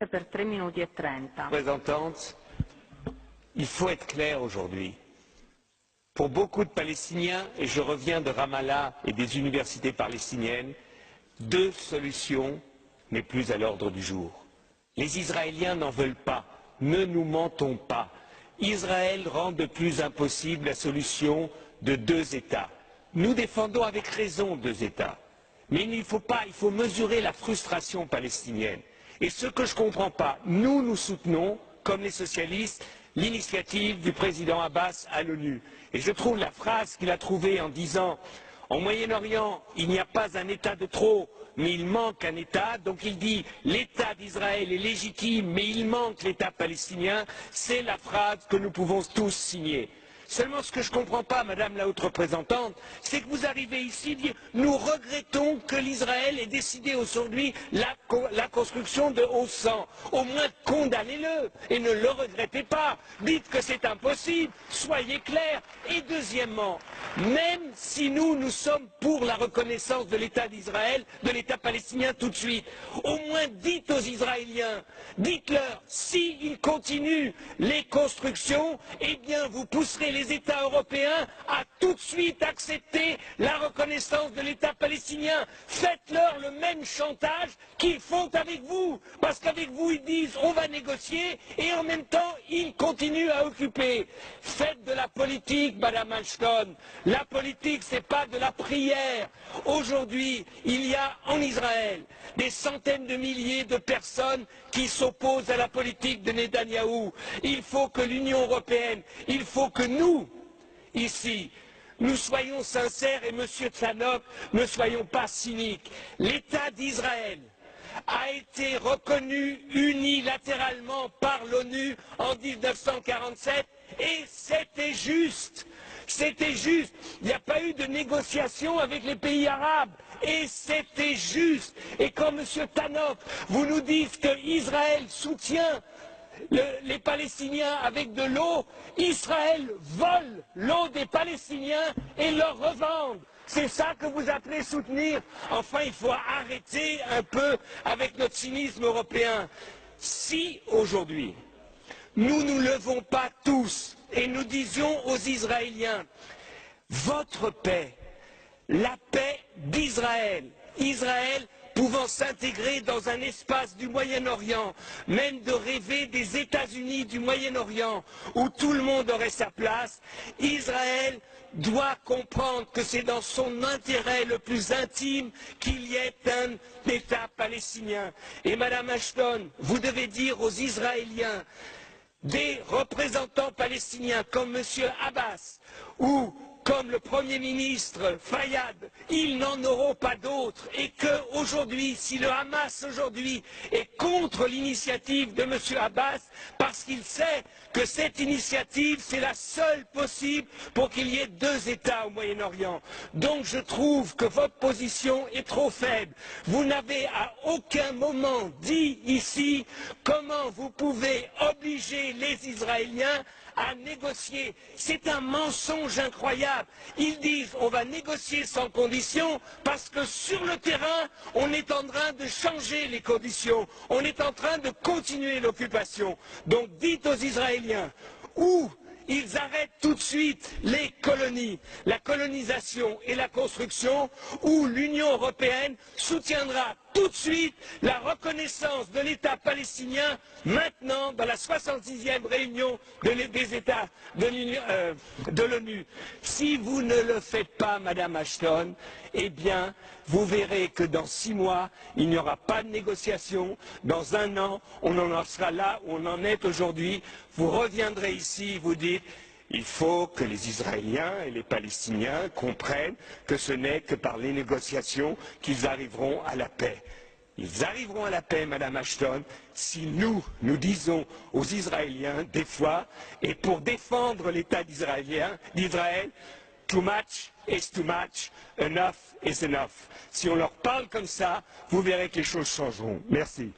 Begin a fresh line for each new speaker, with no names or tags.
Per 3 minuti e 30.
Représentante, il faut être clair aujourd'hui. Pour beaucoup de Palestiniens, et je reviens de Ramallah et des universités palestiniennes, deux solutions n'est plus à l'ordre du jour. Les Israéliens n'en veulent pas. Ne nous mentons pas. Israël rend de plus impossible la solution de deux États. Nous défendons avec raison deux États. Mais il faut mesurer la frustration palestinienne. Et ce que je ne comprends pas, nous soutenons, comme les socialistes, l'initiative du président Abbas à l'ONU. Et je trouve la phrase qu'il a trouvée en disant « En Moyen-Orient, il n'y a pas un État de trop, mais il manque un État », donc il dit « l'État d'Israël est légitime, mais il manque l'État palestinien », c'est la phrase que nous pouvons tous signer. Seulement, ce que je ne comprends pas, Madame la Haute Représentante, c'est que vous arrivez ici à dire « Nous regrettons que l'Israël ait décidé aujourd'hui la construction de Haut-Sang ». Au moins, condamnez-le et ne le regrettez pas. Dites que c'est impossible, soyez clairs. Et deuxièmement, même si nous sommes pour la reconnaissance de l'État d'Israël, de l'État palestinien tout de suite, au moins dites aux Israéliens, dites-leur, s'ils continuent les constructions, eh bien vous pousserez les États européens à tout de suite accepter la reconnaissance de l'État palestinien. Faites-leur le même chantage qu'ils font avec vous, parce qu'avec vous ils disent on va négocier et en même temps ils continuent à occuper. Faites de la politique, Madame Ashton. La politique, ce n'est pas de la prière. Aujourd'hui, il y a en Israël des centaines de milliers de personnes qui s'opposent à la politique de Netanyahou. Il faut que l'Union européenne, il faut que nous, ici, nous soyons sincères et Monsieur Tzanok, ne soyons pas cyniques. L'État d'Israël a été reconnu unilatéralement par l'ONU en 1947 et c'était juste. C'était juste. Il n'y a pas eu de négociation avec les pays arabes. Et c'était juste. Et quand, Monsieur Tannock, vous nous dites qu'Israël soutient les Palestiniens avec de l'eau, Israël vole l'eau des Palestiniens et leur revend. C'est ça que vous appelez soutenir. Enfin, il faut arrêter un peu avec notre cynisme européen. Si aujourd'hui, nous nous levons pas tous et nous disions aux Israéliens, votre paix, la paix d'Israël, Israël pouvant s'intégrer dans un espace du Moyen-Orient, même de rêver des États-Unis du Moyen-Orient, où tout le monde aurait sa place, Israël doit comprendre que c'est dans son intérêt le plus intime qu'il y ait un État palestinien. Et Madame Ashton, vous devez dire aux Israéliens, des représentants palestiniens comme M. Abbas ou comme le Premier ministre Fayyad, ils n'en auront pas d'autres et qu'aujourd'hui, si le Hamas aujourd'hui est contre l'initiative de M. Abbas, parce qu'il sait que cette initiative, c'est la seule possible pour qu'il y ait deux États au Moyen-Orient. Donc je trouve que votre position est trop faible. Vous n'avez à aucun moment dit ici comment vous pouvez obliger les Israéliens à négocier. C'est un mensonge incroyable. Ils disent on va négocier sans conditions parce que sur le terrain, on est en train de changer les conditions. On est en train de continuer l'occupation. Donc dites aux Israéliens où ils arrêtent tout de suite les colonies, la colonisation et la construction, où l'Union européenne soutiendra tout de suite la reconnaissance de l'État palestinien maintenant dans la 66e réunion des États de l'ONU. Si vous ne le faites pas, Madame Ashton, eh bien, vous verrez que dans 6 mois, il n'y aura pas de négociation. Dans 1 an, on en sera là où on en est aujourd'hui. Vous reviendrez ici, vous dites il faut que les Israéliens et les Palestiniens comprennent que ce n'est que par les négociations qu'ils arriveront à la paix. Ils arriveront à la paix, Madame Ashton, si nous disons aux Israéliens, des fois, et pour défendre l'État d'Israël, too much is too much, enough is enough. Si on leur parle comme ça, vous verrez que les choses changeront. Merci.